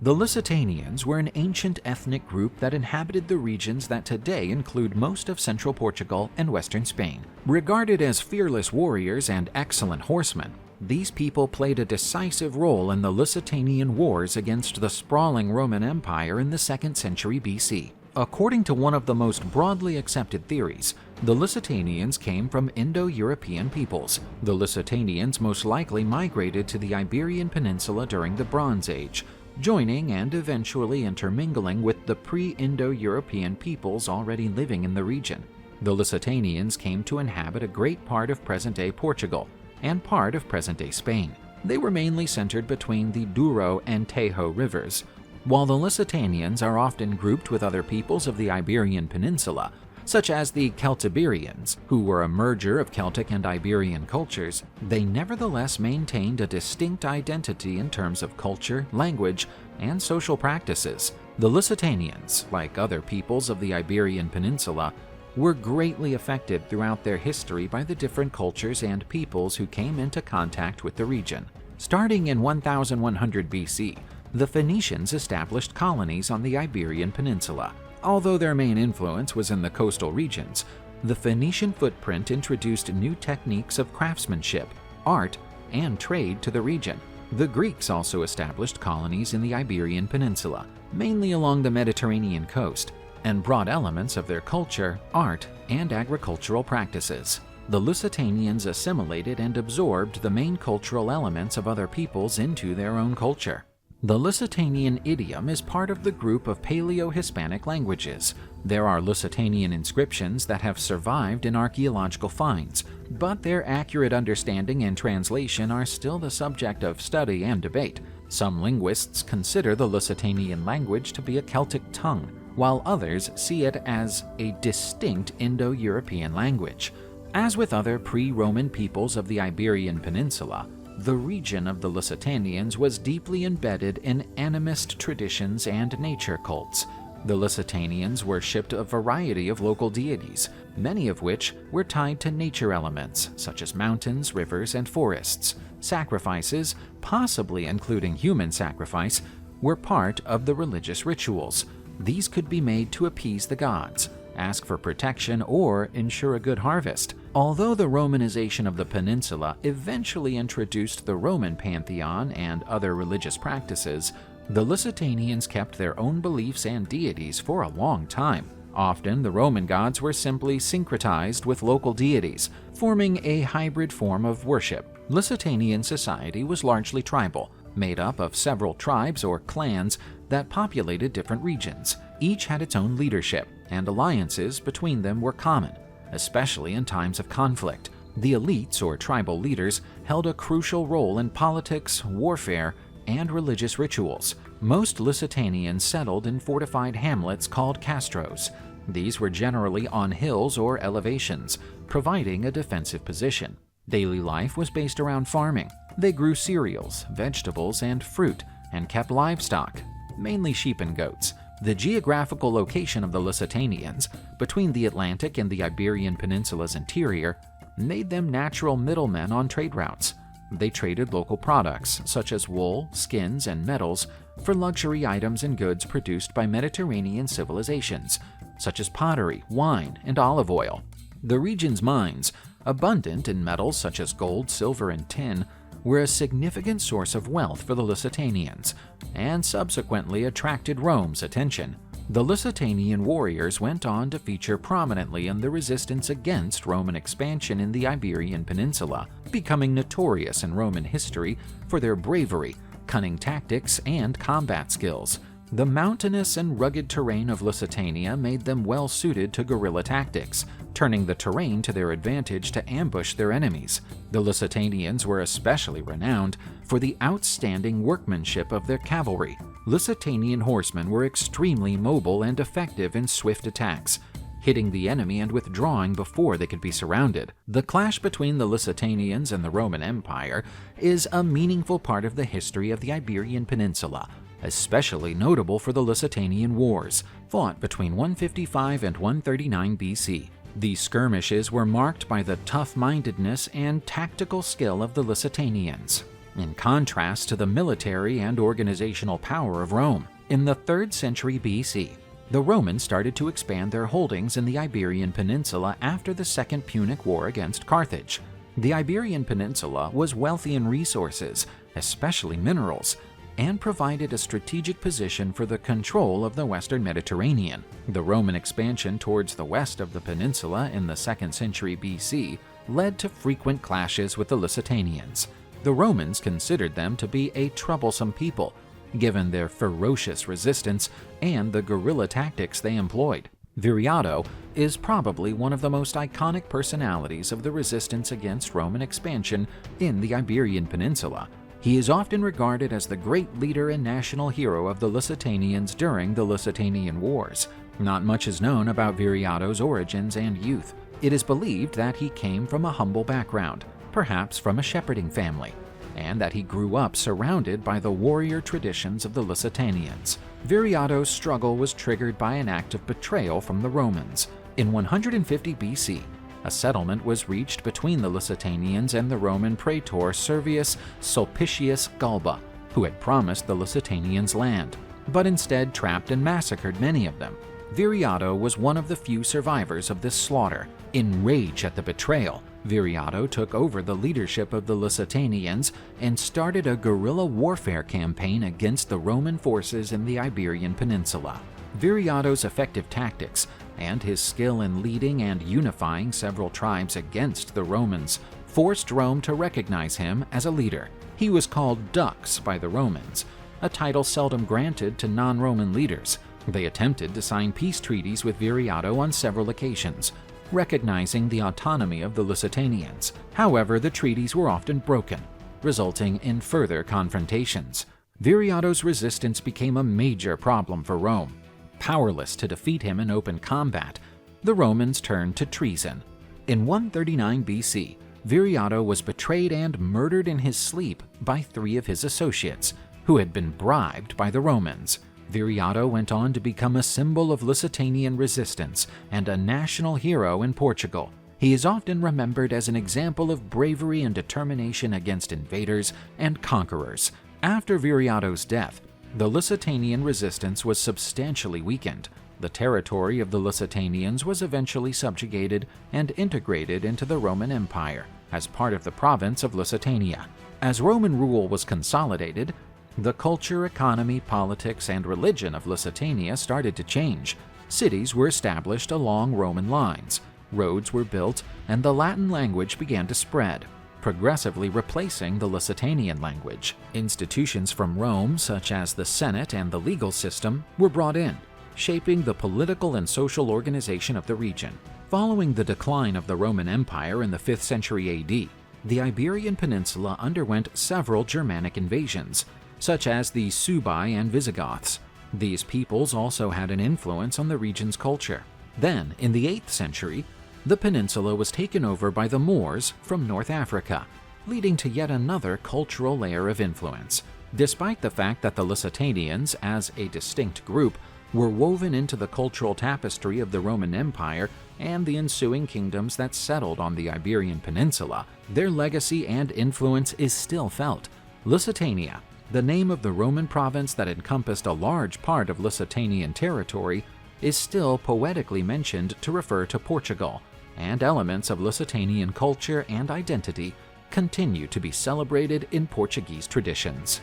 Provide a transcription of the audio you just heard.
The Lusitanians were an ancient ethnic group that inhabited the regions that today include most of central Portugal and western Spain. Regarded as fearless warriors and excellent horsemen, these people played a decisive role in the Lusitanian Wars against the sprawling Roman Empire in the 2nd century BC. According to one of the most broadly accepted theories, the Lusitanians came from Indo-European peoples. The Lusitanians most likely migrated to the Iberian Peninsula during the Bronze Age, joining and eventually intermingling with the pre-Indo-European peoples already living in the region. The Lusitanians came to inhabit a great part of present-day Portugal and part of present-day Spain. They were mainly centered between the Douro and Tajo rivers. While the Lusitanians are often grouped with other peoples of the Iberian Peninsula, such as the Celtiberians, who were a merger of Celtic and Iberian cultures, they nevertheless maintained a distinct identity in terms of culture, language, and social practices. The Lusitanians, like other peoples of the Iberian Peninsula, were greatly affected throughout their history by the different cultures and peoples who came into contact with the region. Starting in 1100 BC, the Phoenicians established colonies on the Iberian Peninsula. Although their main influence was in the coastal regions, the Phoenician footprint introduced new techniques of craftsmanship, art, and trade to the region. The Greeks also established colonies in the Iberian Peninsula, mainly along the Mediterranean coast, and brought elements of their culture, art, and agricultural practices. The Lusitanians assimilated and absorbed the main cultural elements of other peoples into their own culture. The Lusitanian idiom is part of the group of Paleo-Hispanic languages. There are Lusitanian inscriptions that have survived in archaeological finds, but their accurate understanding and translation are still the subject of study and debate. Some linguists consider the Lusitanian language to be a Celtic tongue, while others see it as a distinct Indo-European language. As with other pre-Roman peoples of the Iberian Peninsula, the region of the Lusitanians was deeply embedded in animist traditions and nature cults. The Lusitanians worshipped a variety of local deities, many of which were tied to nature elements such as mountains, rivers, and forests. Sacrifices, possibly including human sacrifice, were part of the religious rituals. These could be made to appease the gods, ask for protection, or ensure a good harvest. Although the Romanization of the peninsula eventually introduced the Roman pantheon and other religious practices, the Lusitanians kept their own beliefs and deities for a long time. Often, the Roman gods were simply syncretized with local deities, forming a hybrid form of worship. Lusitanian society was largely tribal, made up of several tribes or clans that populated different regions. Each had its own leadership, and alliances between them were common, especially in times of conflict. The elites or tribal leaders held a crucial role in politics, warfare, and religious rituals. Most Lusitanians settled in fortified hamlets called castros. These were generally on hills or elevations, providing a defensive position. Daily life was based around farming. They grew cereals, vegetables, and fruit, and kept livestock, mainly sheep and goats. The geographical location of the Lusitanians, between the Atlantic and the Iberian Peninsula's interior, made them natural middlemen on trade routes. They traded local products, such as wool, skins, and metals, for luxury items and goods produced by Mediterranean civilizations, such as pottery, wine, and olive oil. The region's mines, abundant in metals such as gold, silver, and tin, were a significant source of wealth for the Lusitanians, and subsequently attracted Rome's attention. The Lusitanian warriors went on to feature prominently in the resistance against Roman expansion in the Iberian Peninsula, becoming notorious in Roman history for their bravery, cunning tactics, and combat skills. The mountainous and rugged terrain of Lusitania made them well suited to guerrilla tactics, turning the terrain to their advantage to ambush their enemies. The Lusitanians were especially renowned for the outstanding workmanship of their cavalry. Lusitanian horsemen were extremely mobile and effective in swift attacks, hitting the enemy and withdrawing before they could be surrounded. The clash between the Lusitanians and the Roman Empire is a meaningful part of the history of the Iberian Peninsula, especially notable for the Lusitanian Wars, fought between 155 and 139 BC. These skirmishes were marked by the tough-mindedness and tactical skill of the Lusitanians. in contrast to the military and organizational power of Rome. In the 3rd century BC, the Romans started to expand their holdings in the Iberian Peninsula after the Second Punic War against Carthage. The Iberian Peninsula was wealthy in resources, especially minerals, and provided a strategic position for the control of the Western Mediterranean. The Roman expansion towards the west of the peninsula in the 2nd century BC led to frequent clashes with the Lusitanians. The Romans considered them to be a troublesome people, given their ferocious resistance and the guerrilla tactics they employed. Viriato is probably one of the most iconic personalities of the resistance against Roman expansion in the Iberian Peninsula. He is often regarded as the great leader and national hero of the Lusitanians during the Lusitanian Wars. Not much is known about Viriato's origins and youth. It is believed that he came from a humble background, perhaps from a shepherding family, and that he grew up surrounded by the warrior traditions of the Lusitanians. Viriato's struggle was triggered by an act of betrayal from the Romans. In 150 BC, a settlement was reached between the Lusitanians and the Roman praetor Servius Sulpicius Galba, who had promised the Lusitanians land, but instead trapped and massacred many of them. Viriato was one of the few survivors of this slaughter. In rage at the betrayal, Viriato took over the leadership of the Lusitanians and started a guerrilla warfare campaign against the Roman forces in the Iberian Peninsula. Viriato's effective tactics and his skill in leading and unifying several tribes against the Romans forced Rome to recognize him as a leader. He was called Dux by the Romans, a title seldom granted to non-Roman leaders. They attempted to sign peace treaties with Viriato on several occasions, recognizing the autonomy of the Lusitanians. However, the treaties were often broken, resulting in further confrontations. Viriato's resistance became a major problem for Rome. Powerless to defeat him in open combat, the Romans turned to treason. In 139 BC, Viriato was betrayed and murdered in his sleep by 3 of his associates, who had been bribed by the Romans. Viriato went on to become a symbol of Lusitanian resistance and a national hero in Portugal. He is often remembered as an example of bravery and determination against invaders and conquerors. After Viriato's death, the Lusitanian resistance was substantially weakened. The territory of the Lusitanians was eventually subjugated and integrated into the Roman Empire as part of the province of Lusitania. As Roman rule was consolidated, the culture, economy, politics, and religion of Lusitania started to change. Cities were established along Roman lines, roads were built, and the Latin language began to spread, progressively replacing the Lusitanian language. Institutions from Rome, such as the Senate and the legal system, were brought in, shaping the political and social organization of the region. Following the decline of the Roman Empire in the 5th century AD, the Iberian Peninsula underwent several Germanic invasions, such as the Suebi and Visigoths. These peoples also had an influence on the region's culture. Then, in the 8th century, the peninsula was taken over by the Moors from North Africa, leading to yet another cultural layer of influence. Despite the fact that the Lusitanians, as a distinct group, were woven into the cultural tapestry of the Roman Empire and the ensuing kingdoms that settled on the Iberian Peninsula, their legacy and influence is still felt. Lusitania, the name of the Roman province that encompassed a large part of Lusitanian territory, is still poetically mentioned to refer to Portugal, and elements of Lusitanian culture and identity continue to be celebrated in Portuguese traditions.